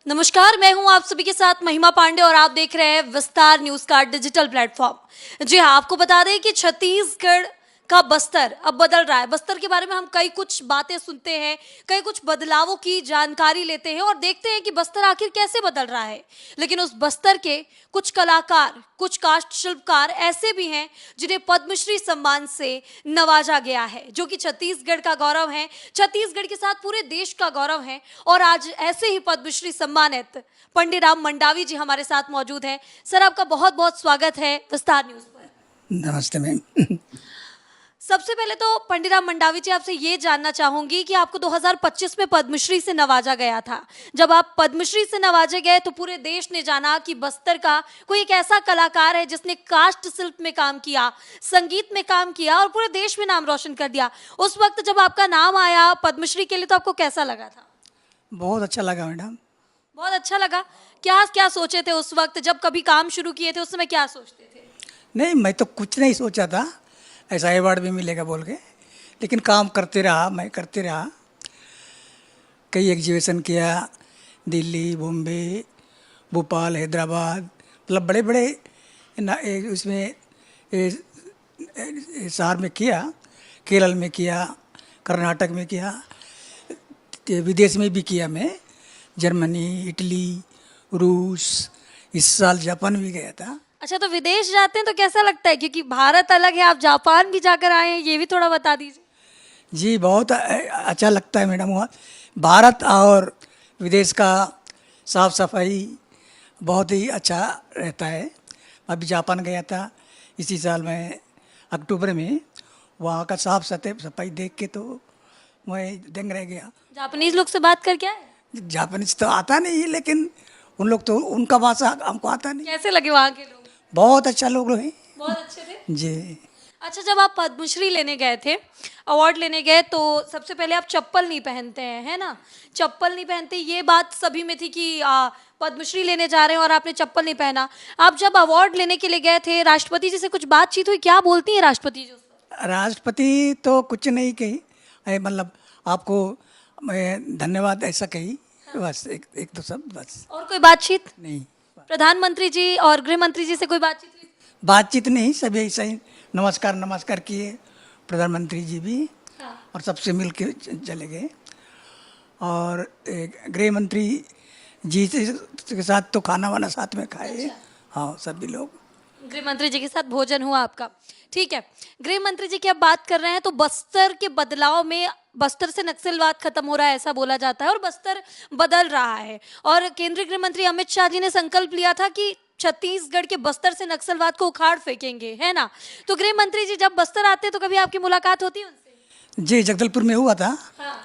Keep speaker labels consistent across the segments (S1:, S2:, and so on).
S1: नमस्कार, मैं हूं आप सभी के साथ महिमा पांडे और आप देख रहे हैं विस्तार न्यूज का डिजिटल प्लेटफॉर्म। जी हाँ, आपको बता दें कि छत्तीसगढ़ का बस्तर अब बदल रहा है। बस्तर के बारे में हम कई कुछ बातें सुनते हैं, कई कुछ बदलावों की जानकारी लेते हैं और देखते हैं कि बस्तर आखिर कैसे बदल रहा है। लेकिन उस बस्तर के कुछ कलाकार, कुछ काष्ठ शिल्पकार ऐसे भी हैं जिन्हें पद्मश्री सम्मान से नवाजा गया है, जो कि छत्तीसगढ़ का गौरव है, छत्तीसगढ़ के साथ पूरे देश का गौरव है। और आज ऐसे ही पद्मश्री सम्मानित पंडित राम मंडावी जी हमारे साथ मौजूद हैं। सर, आपका बहुत बहुत स्वागत है विस्तार न्यूज पर।
S2: नमस्ते मैम।
S1: सबसे पहले तो पंडित राम मंडावी जी, आपसे ये जानना चाहूंगी कि आपको 2025 में पद्मश्री से नवाजा गया था। जब आप पद्मश्री से नवाजे गए तो पूरे देश ने जाना कि बस्तर का कोई एक ऐसा कलाकार है जिसने काष्ठ शिल्प में काम किया, संगीत में काम किया और पूरे देश में नाम रोशन कर दिया। उस वक्त जब आपका नाम आया पद्मश्री के लिए तो आपको कैसा लगा था?
S2: बहुत अच्छा लगा मैडम।
S1: बहुत अच्छा लगा। क्या क्या सोचे थे उस वक्त जब कभी काम शुरू किए थे? उस समय क्या सोचते थे?
S2: नहीं, मैं तो कुछ नहीं सोचा था ऐसा अवार्ड भी मिलेगा बोल के, लेकिन काम करते रहा, मैं करते रहा। कई एग्जीबिशन किया, दिल्ली, बॉम्बे, भोपाल, हैदराबाद, मतलब बड़े बड़े उसमें शहर में किया, केरल में किया, कर्नाटक में किया, विदेश में भी किया मैं, जर्मनी, इटली, रूस, इस साल जापान भी गया था।
S1: अच्छा, तो विदेश जाते हैं तो कैसा लगता है? क्योंकि भारत अलग है, आप जापान भी जाकर आए हैं, ये भी थोड़ा बता दीजिए।
S2: जी, बहुत अच्छा लगता है मैडम। वहाँ भारत और विदेश का साफ सफाई बहुत ही अच्छा रहता है। अभी जापान गया था इसी साल में अक्टूबर में, वहाँ का साफ सफाई देख के तो मैं दंग रह गया।
S1: जापानीज लोग से बात करके आए?
S2: जापानीज तो आता नहीं है, लेकिन उन लोग तो उनका भाषा हमको आता नहीं।
S1: कैसे लगे वहाँ के लोग?
S2: बहुत अच्छा लोग हैं
S1: बहुत अच्छे थे।
S2: जी।
S1: अच्छा, जब आप पद्मश्री लेने गए थे, अवार्ड लेने गए, तो सबसे पहले आप चप्पल नहीं पहनते हैं, है ना? चप्पल नहीं पहनते, ये बात सभी में थी कि पद्मश्री लेने जा रहे हैं और आपने चप्पल नहीं पहना। आप जब अवार्ड लेने के लिए गए थे, राष्ट्रपति जी से कुछ बातचीत हुई? क्या बोलती हैं राष्ट्रपति जी उस वक्त?
S2: राष्ट्रपति तो कुछ नहीं कही, मतलब आपको मैं धन्यवाद ऐसा कही, बस एक दो शब्द, बस।
S1: और कोई बातचीत?
S2: नहीं,
S1: प्रधानमंत्री जी और गृह मंत्री जी से कोई बातचीत हुई?
S2: बातचीत नहीं, सभी ऐसा ही नमस्कार नमस्कार किए, प्रधानमंत्री जी भी,
S1: हाँ।
S2: और सबसे मिल के चले गए। और गृह मंत्री जी के साथ तो खाना वाना साथ में खाए।
S1: अच्छा।
S2: हाँ, सभी लोग।
S1: गृह मंत्री जी के साथ भोजन हुआ आपका? ठीक है। गृह मंत्री जी की आप बात कर रहे हैं तो बस्तर के बदलाव में बस्तर से नक्सलवाद खत्म हो रहा है ऐसा बोला जाता है और बस्तर बदल रहा है। और केंद्रीय गृह मंत्री अमित शाह जी ने संकल्प लिया था कि छत्तीसगढ़ के बस्तर से नक्सलवाद को उखाड़ फेंकेंगे, है ना? तो गृह मंत्री जी जब बस्तर आते हैं तो कभी आपकी मुलाकात होती है उनसे?
S2: जी, जगदलपुर में हुआ था।
S1: हाँ।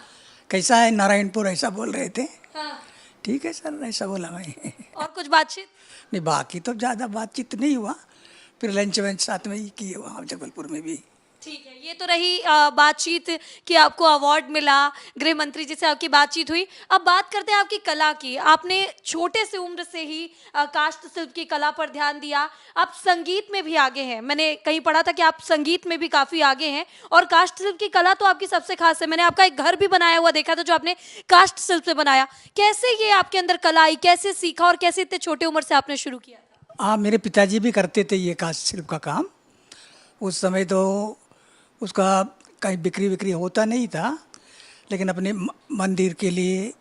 S2: कैसा है नारायणपुर, ऐसा बोल रहे थे।
S1: हाँ।
S2: ठीक है सर, ऐसा बोला मैं।
S1: और कुछ बातचीत?
S2: नहीं, बाकी तो ज़्यादा बातचीत नहीं हुआ, फिर लंच वंच साथ में ही किए वहाँ जबलपुर में भी।
S1: ठीक है, ये तो रही बातचीत कि आपको अवार्ड मिला, गृह मंत्री जी से आपकी बातचीत हुई। अब बात करते हैं आपकी कला की। आपने छोटे से उम्र से ही काष्ठ शिल्प की कला पर ध्यान दिया। आप संगीत में भी आगे हैं, मैंने कहीं पढ़ा था कि आप संगीत में भी काफ़ी आगे हैं और काष्ठ शिल्प की कला तो आपकी सबसे खास है। मैंने आपका एक घर भी बनाया हुआ देखा था जो आपने काष्ठ शिल्प से बनाया। कैसे ये आपके अंदर कला आई, कैसे सीखा और कैसे इतने छोटे उम्र से आपने शुरू किया?
S2: हाँ, मेरे पिताजी भी करते थे ये काष्ठ शिल्प का काम। उस समय तो उसका कहीं बिक्री विक्री होता नहीं था, लेकिन अपने मंदिर के लिए,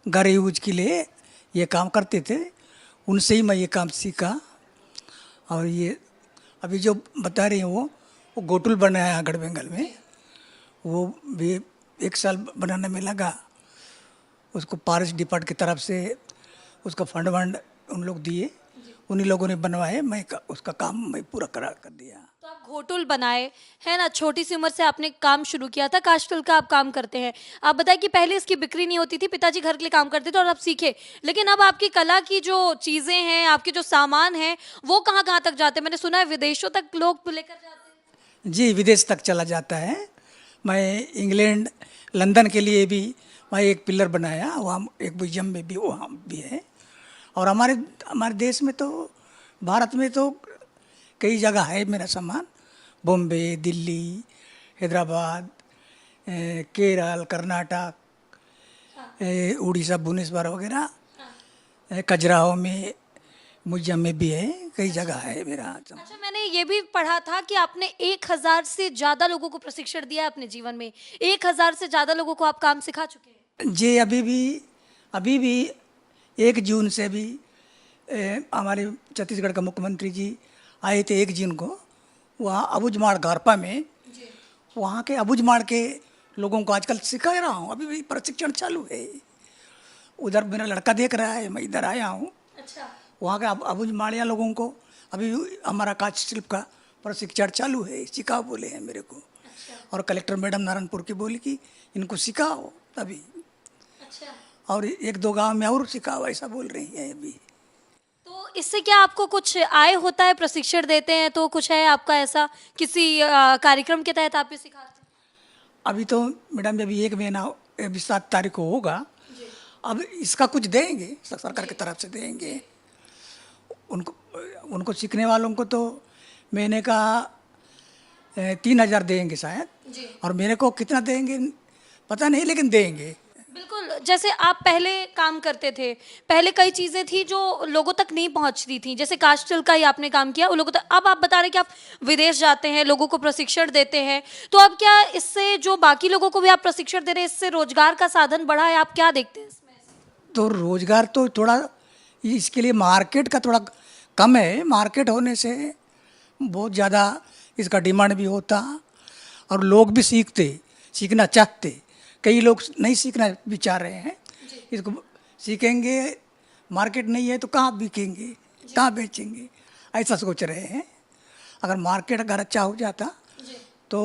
S2: घर यूज के लिए ये काम करते थे। उनसे ही मैं ये काम सीखा। और ये अभी जो बता रही हैं वो गोटुल बनाया गढ़ बेंगल में, वो भी 1 साल बनाने में लगा। उसको फॉरेस्ट डिपार्ट की तरफ से उसका फंड वंड उन लोग दिए, उन्हीं लोगों ने बनवाए। उसका काम मैं पूरा कर दिया।
S1: तो आप घोटुल बनाए, है ना? छोटी सी उम्र से आपने काम शुरू किया था, काष्ठ शिल्प का आप काम करते हैं। आप बताएं कि पहले इसकी बिक्री नहीं होती थी, पिताजी घर के लिए काम करते थे और आप सीखे, लेकिन अब आपकी कला की जो चीज़ें हैं, आपके जो सामान हैं, वो कहाँ कहाँ तक जाते हैं? मैंने सुना है विदेशों तक लोग लेकर जाते हैं।
S2: जी, विदेश तक चला जाता है। मैं इंग्लैंड, लंदन के लिए भी मैं एक पिलर बनाया, वहाँ एक म्यूजियम में भी वहाँ भी है। और हमारे हमारे देश में तो, भारत में तो कई जगह है मेरा सामान। बॉम्बे, दिल्ली, हैदराबाद, केरल, कर्नाटक, उड़ीसा, भुवनेश्वर वगैरह खजुराहो में, म्यूजियम में भी है, कई जगह है मेरा।
S1: अच्छा, मैंने ये भी पढ़ा था कि आपने 1000 से ज्यादा लोगों को प्रशिक्षण दिया है अपने जीवन में। 1000 से ज्यादा लोगों को आप काम सिखा चुके हैं।
S2: जी, अभी भी 1 जून से भी हमारे छत्तीसगढ़ का मुख्यमंत्री जी आए थे 1 जून को, वहाँ अबुझमाड़ गारपा में। वहाँ के अबुझमाड़ के लोगों को आजकल सिखा रहा हूँ, अभी भी प्रशिक्षण चालू है। उधर मेरा लड़का देख रहा है, मैं इधर आया हूँ।
S1: अच्छा,
S2: वहाँ के अबुझमाड़िया लोगों को अभी भी हमारा काष्ठ शिल्प का प्रशिक्षण चालू है, सिखाओ बोले हैं मेरे को। और कलेक्टर मैडम नारायणपुर की बोली कि इनको सिखाओ अभी,
S1: अच्छा।
S2: और 1-2 गांव में और सिखाओ, ऐसा बोल रही है अभी।
S1: तो इससे क्या आपको कुछ आय होता है? प्रशिक्षण देते हैं तो कुछ है आपका ऐसा किसी कार्यक्रम के तहत आप भी सिखाते हैं?
S2: अभी तो मैडम अभी 1 महीना, अभी 7 तारीख को होगा। अब इसका कुछ देंगे, सरकार की तरफ से देंगे उनको। उनको सीखने वालों को तो महीने का 3,000 देंगे शायद, और मेरे को कितना देंगे पता नहीं, लेकिन देंगे।
S1: बिल्कुल, जैसे आप पहले काम करते थे, पहले कई चीज़ें थी जो लोगों तक नहीं पहुंचती थी, जैसे काष्ठल का ही आपने काम किया उन लोगों तक। अब आप बता रहे कि आप विदेश जाते हैं, लोगों को प्रशिक्षण देते हैं, तो अब क्या इससे जो बाकी लोगों को भी आप प्रशिक्षण दे रहे हैं, इससे रोजगार का साधन बढ़ा है? आप क्या देखते हैं इसमें?
S2: तो रोजगार तो थोड़ा, इसके लिए मार्केट का थोड़ा कम है। मार्केट होने से बहुत ज़्यादा इसका डिमांड भी होता, और लोग भी सीखना चाहते। कई लोग नहीं सीखना भी चाह रहे हैं, इसको सीखेंगे, मार्केट नहीं है तो कहाँ बिकेंगे, कहाँ बेचेंगे, ऐसा सोच रहे हैं। अगर मार्केट अगर अच्छा हो जाता तो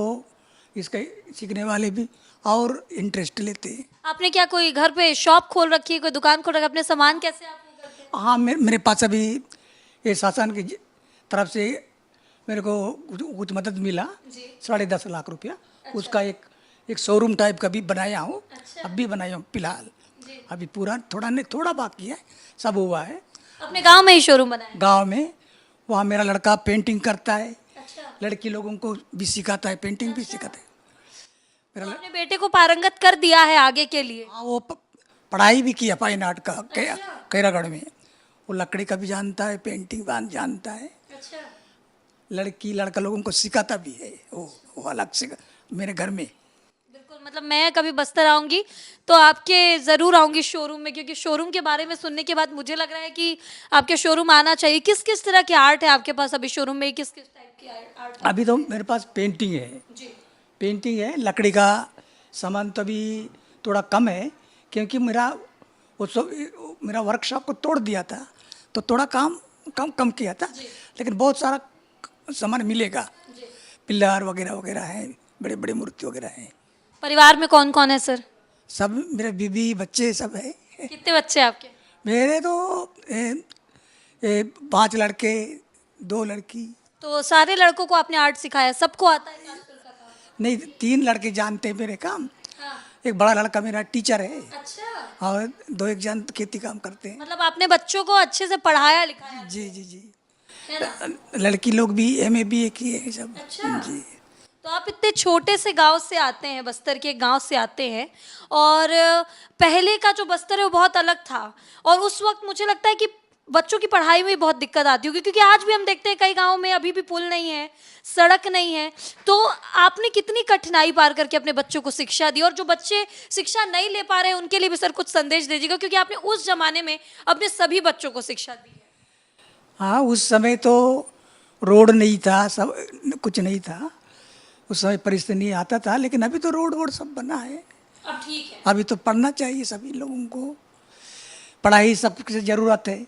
S2: इसका सीखने वाले भी और इंटरेस्ट लेते।
S1: आपने क्या कोई घर पे शॉप खोल रखी है, कोई दुकान खोल रखी है? अपने सामान कैसे आप वो करते हैं?
S2: हाँ, मेरे पास अभी ये शासन की तरफ से मेरे को कुछ मदद मिला, 10.5 लाख रुपया। उसका एक शोरूम टाइप का भी बनाया हूँ। अब भी बनाया हूँ फिलहाल, अभी पूरा थोड़ा नहीं, थोड़ा बाकी है, सब हुआ है।
S1: अपने गांव में ही शोरूम बनाया?
S2: गांव में, वहाँ मेरा लड़का पेंटिंग करता है,
S1: अच्छा।
S2: लड़की लोगों को भी सिखाता है, पेंटिंग भी सिखाता है।
S1: तो अपने बेटे को पारंगत कर दिया है आगे के लिए?
S2: हाँ, वो पढ़ाई भी किया फाइन आर्ट का कैरागढ़ में। वो लकड़ी का भी जानता है, पेंटिंग जानता है।
S1: अच्छा।
S2: लड़की लड़का लोगों को सिखाता भी है वो अलग से मेरे घर में।
S1: बिल्कुल, मतलब मैं कभी बस्तर आऊंगी तो आपके ज़रूर आऊंगी शोरूम में, क्योंकि शोरूम के बारे में सुनने के बाद मुझे लग रहा है कि आपके शोरूम आना चाहिए। किस किस तरह की आर्ट है आपके पास अभी शोरूम में? किस किस टाइप की आर्ट?
S2: अभी तो मेरे पास पेंटिंग है,
S1: जी।
S2: पेंटिंग है। लकड़ी का सामान तो अभी थोड़ा कम है, क्योंकि मेरा वर्कशॉप को तोड़ दिया था, तो थोड़ा काम कम किया था। लेकिन बहुत सारा सामान मिलेगा, पिल्लर वगैरह वगैरह है, बड़े बड़े मूर्ति वगैरह हैं।
S1: परिवार में कौन कौन है सर?
S2: सब मेरे बीवी बच्चे सब है।
S1: कितने बच्चे हैं आपके?
S2: मेरे तो 5 लड़के 2 लड़की।
S1: तो सारे लड़कों को आपने आर्ट सिखाया? सबको आता है कास्टल का काम?
S2: नहीं, 3 लड़के जानते हैं मेरे काम।
S1: हाँ।
S2: एक बड़ा लड़का मेरा टीचर है,
S1: अच्छा,
S2: और 2 एक जन खेती काम करते हैं।
S1: मतलब आपने बच्चों को अच्छे से पढ़ाया लिखाया
S2: जी जी जी।
S1: है ना?
S2: लड़की लोग भी MA BA किए हैं सब।
S1: अच्छा।
S2: जी।
S1: तो आप इतने छोटे से गांव से आते हैं, बस्तर के गांव से आते हैं, और पहले का जो बस्तर है वो बहुत अलग था, और उस वक्त मुझे लगता है कि बच्चों की पढ़ाई में बहुत दिक्कत आती होगी, क्योंकि आज भी हम देखते हैं कई गांवों में अभी भी पुल नहीं है, सड़क नहीं है। तो आपने कितनी कठिनाई पार करके अपने बच्चों को शिक्षा दी, और जो बच्चे शिक्षा नहीं ले पा रहे हैं उनके लिए भी सर कुछ संदेश दीजिएगा, क्योंकि आपने उस जमाने में अपने सभी बच्चों को शिक्षा दी है।
S2: हाँ, उस समय तो रोड नहीं था, सब कुछ नहीं था उस समय, परिस्थिति नहीं आता था। लेकिन अभी तो रोड वोड सब बना है।
S1: अब ठीक है।
S2: अभी तो पढ़ना चाहिए सभी लोगों को, पढ़ाई सबकी ज़रूरत है।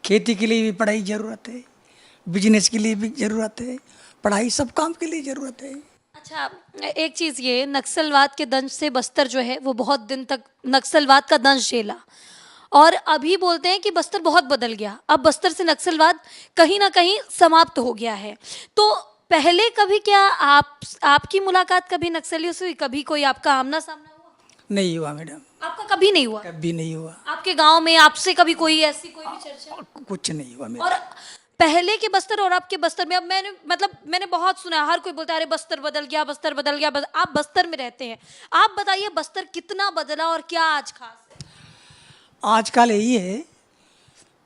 S2: खेती के लिए भी पढ़ाई ज़रूरत है, बिजनेस के लिए भी ज़रूरत है, पढ़ाई सब काम के लिए ज़रूरत है।
S1: अच्छा, एक चीज़ ये, नक्सलवाद के दंश से बस्तर जो है वो बहुत दिन तक नक्सलवाद का दंश झेला, और अभी बोलते हैं कि बस्तर बहुत बदल गया। अब बस्तर से नक्सलवाद कहीं ना कहीं समाप्त हो गया है। तो पहले कभी क्या आपकी मुलाकात कभी नक्सलियों से हुई? कभी कोई आपका आमना सामना हुआ?
S2: नहीं हुआ मैडम,
S1: आपका कभी नहीं हुआ?
S2: कभी नहीं हुआ।
S1: आपके गांव में आपसे कभी कोई ऐसी कोई भी चर्चा?
S2: कुछ नहीं हुआ मेरा।
S1: और पहले के बस्तर और आपके बस्तर में, अब मैंने बहुत सुना है, हर कोई बोलता है अरे बस्तर बदल गया, बस्तर बदल गया। आप बस्तर में रहते हैं, आप बताइए बस्तर कितना बदला और क्या आज खास है?
S2: आजकल यही है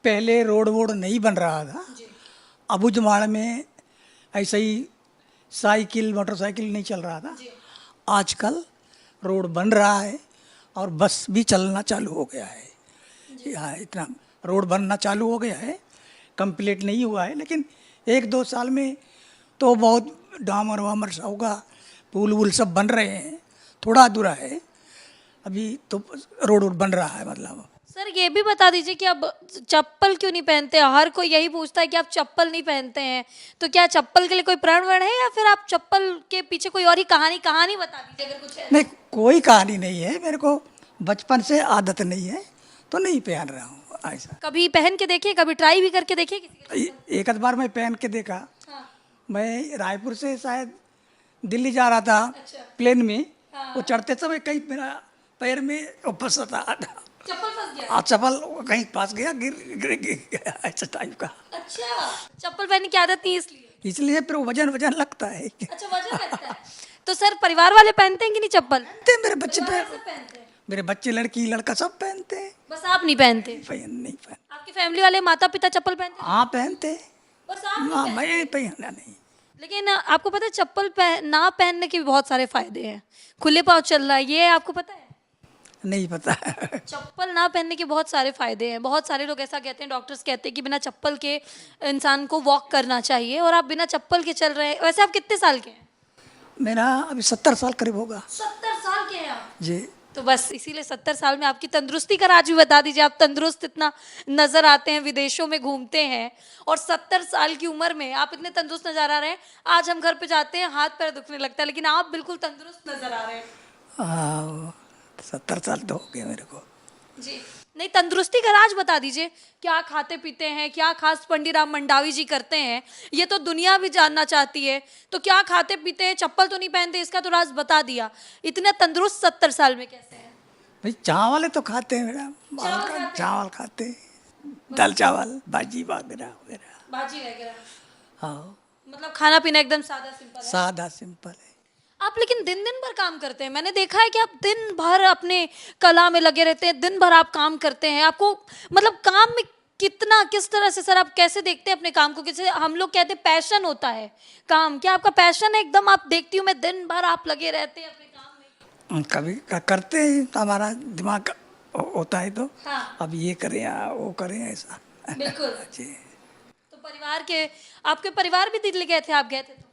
S2: पहले रोड वोड नहीं बन रहा था। अबुझमाड़ में ऐसे ही साइकिल मोटरसाइकिल नहीं चल रहा था। आजकल रोड बन रहा है और बस भी चलना चालू हो गया है। यहाँ इतना रोड बनना चालू हो गया है, कंप्लीट नहीं हुआ है, लेकिन 1-2 साल में तो बहुत डामर वामर सा होगा, पुल वुल सब बन रहे हैं। थोड़ा अधूरा है अभी तो, रोड वोड बन रहा है मतलब।
S1: सर ये भी बता दीजिए कि अब चप्पल क्यों नहीं पहनते? हर कोई यही पूछता है कि आप चप्पल नहीं पहनते हैं, तो क्या चप्पल के लिए कोई प्रण वण है या फिर आप चप्पल के पीछे कोई और ही कहानी बता दीजिए अगर कुछ है।
S2: नहीं, कोई कहानी नहीं है, मेरे को बचपन से आदत नहीं है तो नहीं पहन रहा हूँ ऐसा।
S1: कभी पहन के देखिए, कभी ट्राई भी करके देखिए किसी के?
S2: एक आध बार मैं पहन के देखा।
S1: हाँ।
S2: मैं रायपुर से शायद दिल्ली जा रहा था।
S1: अच्छा।
S2: प्लेन में
S1: हाँ।
S2: वो चढ़ते समय कहीं मेरा पैर में वो फंसा था,
S1: चप्पल फंस गया?
S2: चप्पल कहीं फंस गया, गिर गया ऐसा टाइप का।
S1: अच्छा, चप्पल पहनने की आदत नहीं इसलिए?
S2: इसलिए फिर वजन वजन लगता है।
S1: अच्छा, वजन लगता है। तो सर परिवार वाले पहनते हैं कि नहीं चप्पल?
S2: पहनते मेरे बच्चे
S1: परिवार
S2: पहन,
S1: सब पहनते हैं?
S2: मेरे बच्चे लड़की लड़का सब पहनते हैं।
S1: बस आप नहीं पहनते?
S2: नहीं पहन।
S1: आपकी फैमिली वाले माता पिता चप्पल पहनते हैं?
S2: हाँ पहनते।
S1: बस आप नहीं
S2: हाँ
S1: पहनते?
S2: मैं पहनना नहीं।
S1: लेकिन आपको पता है चप्पल ना पहनने के भी बहुत सारे फायदे हैं। खुले पाँव चल रहा है, ये आपको पता है?
S2: नहीं पता।
S1: चप्पल ना पहनने के बहुत सारे फायदे हैं। बहुत सारे लोग ऐसा कहते हैं, डॉक्टर्स कहते हैं कि बिना चप्पल के इंसान को वॉक करना चाहिए, और आप बिना चप्पल के चल रहे हैं। वैसे आप कितने साल के हैं?
S2: मेरा अभी 70 साल करीब होगा।
S1: 70 साल के हैं आप?
S2: जी।
S1: तो बस इसीलिए 70 साल में आपकी तंदुरुस्ती का राज भी बता दीजिए। आप तंदुरुस्त इतना नजर आते हैं, विदेशों में घूमते हैं, और 70 साल की उम्र में आप इतने तंदुरुस्त नजर आ रहे हैं। आज हम घर पे जाते हैं, हाथ पैर दुखने लगता है, लेकिन आप बिल्कुल तंदुरुस्त नजर आ रहे हैं।
S2: 70 साल तो हो गए मेरे को।
S1: जी नहीं, तंदुरुस्ती का राज बता दीजिए। क्या खाते पीते हैं, क्या खास पंडितराम मंडावी जी करते हैं, ये तो दुनिया भी जानना चाहती है। तो क्या खाते पीते हैं, चप्पल तो नहीं पहनते, इसका तो राज बता दिया। इतने तंदुरुस्त 70 साल में कैसे हैं?
S2: भाई चावल तो खाते हैं मेरा, चावल खाते हैं, दाल चावल भाजी वगैरह वगैरह।
S1: भाजी वगैरह?
S2: हाँ,
S1: मतलब खाना पीना एकदम सादा सिंपल है।
S2: सादा सिंपल है।
S1: आप लेकिन दिन दिन भर काम करते हैं। मैंने देखा है कि आप दिन भर अपने कला में लगे रहते हैं, दिन भर आप काम करते हैं। आपको मतलब काम में कितना, किस तरह से सर आप कैसे देखते हैं अपने काम को? किसी हम लोग कहते हैं पैशन होता है काम, क्या आपका पैशन है? एकदम आप देखती हूँ मैं, दिन भर आप लगे रहते हैं अपने काम में।
S2: कभी करते हैं तो हमारा दिमाग होता है तो
S1: हाँ।
S2: अब ये करें या वो करें ऐसा।
S1: बिल्कुल।
S2: जी।
S1: तो परिवार के, आपके परिवार भी दिल्ली गए थे? आप गए थे तो?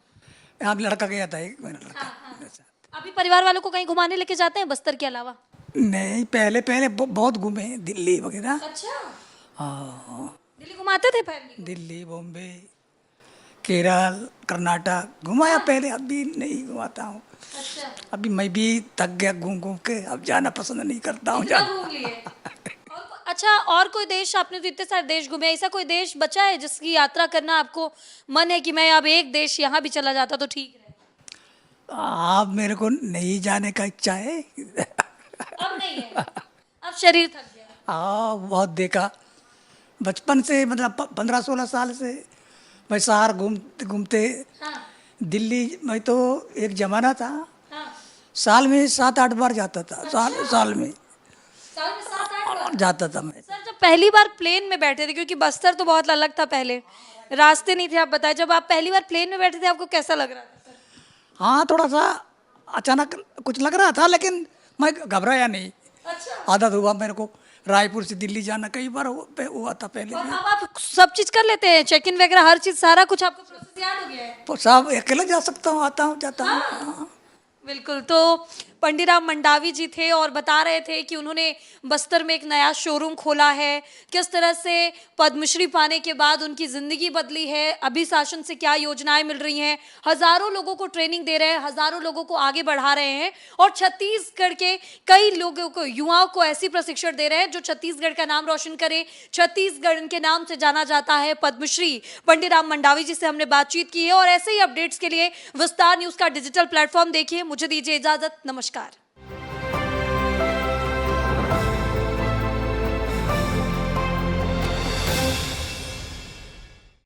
S2: यहाँ लड़का गया था एक मेरा लड़का।
S1: हाँ, हाँ। अभी परिवार वालों को कहीं घुमाने लेके जाते हैं बस्तर के अलावा?
S2: नहीं, पहले पहले बहुत घूमे हैं, दिल्ली वगैरह।
S1: अच्छा,
S2: हाँ,
S1: दिल्ली घुमाते थे फैमिली?
S2: दिल्ली, बॉम्बे, केरल, कर्नाटक घुमाया पहले, अभी नहीं घुमाता हूँ।
S1: अच्छा,
S2: अभी मैं भी थक गया घूम घूम के, अब जाना पसंद नहीं करता हूँ।
S1: इतना घूम लिए? अच्छा, और कोई देश, आपने तो इतने सारे देश घूमे, ऐसा कोई देश बचा है जिसकी यात्रा करना आपको मन है कि मैं अब एक देश यहाँ भी चला जाता तो ठीक है?
S2: आप मेरे को नहीं जाने का इच्छा है।
S1: अब नहीं है, अब शरीर थक गया?
S2: हाँ, बहुत देखा बचपन से, मतलब 15-16 साल से मैं शहर घूमते घूमते।
S1: हाँ,
S2: दिल्ली में तो एक जमाना था,
S1: हाँ।
S2: साल में 7-8 बार जाता था। साल में
S1: साल में 7-8 बार
S2: जाता था मैं।
S1: सर, जब पहली बार प्लेन में बैठे थे, क्योंकि बस्तर तो बहुत अलग था, पहले रास्ते नहीं थे, आप बताएं, जब आप पहली बार प्लेन में बैठे थे आपको कैसा लग रहा था सर?
S2: हाँ, थोड़ा सा अचानक कुछ लग रहा था, लेकिन मैं घबराया नहीं।
S1: अच्छा,
S2: आदत हुआ मेरे को, रायपुर से दिल्ली जाना कई बार हुआ था पहले
S1: और
S2: भी।
S1: अब आप सब चीज कर लेते हैं, चेक इन वगैरह हर चीज, सारा कुछ आपको प्रोसेस याद हो गया है?
S2: तो सब अकेले जा सकता हूँ, आता हूँ जाता हूँ। हाँ।
S1: बिल्कुल। तो पंडितराम मंडावी जी थे और बता रहे थे कि उन्होंने बस्तर में एक नया शोरूम खोला है, किस तरह से पद्मश्री पाने के बाद उनकी ज़िंदगी बदली है, अभी शासन से क्या योजनाएं मिल रही हैं, हज़ारों लोगों को ट्रेनिंग दे रहे हैं, हज़ारों लोगों को आगे बढ़ा रहे हैं, और छत्तीसगढ़ के कई लोगों को, युवाओं को ऐसी प्रशिक्षण दे रहे हैं जो छत्तीसगढ़ का नाम रोशन करे। छत्तीसगढ़ के नाम से जाना जाता है, पद्मश्री पंडितराम मंडावी जी से हमने बातचीत की है। और ऐसे ही अपडेट्स के लिए विस्तार न्यूज़ का डिजिटल प्लेटफॉर्म देखिए। मुझे दीजिए इजाज़त, नमस्कार।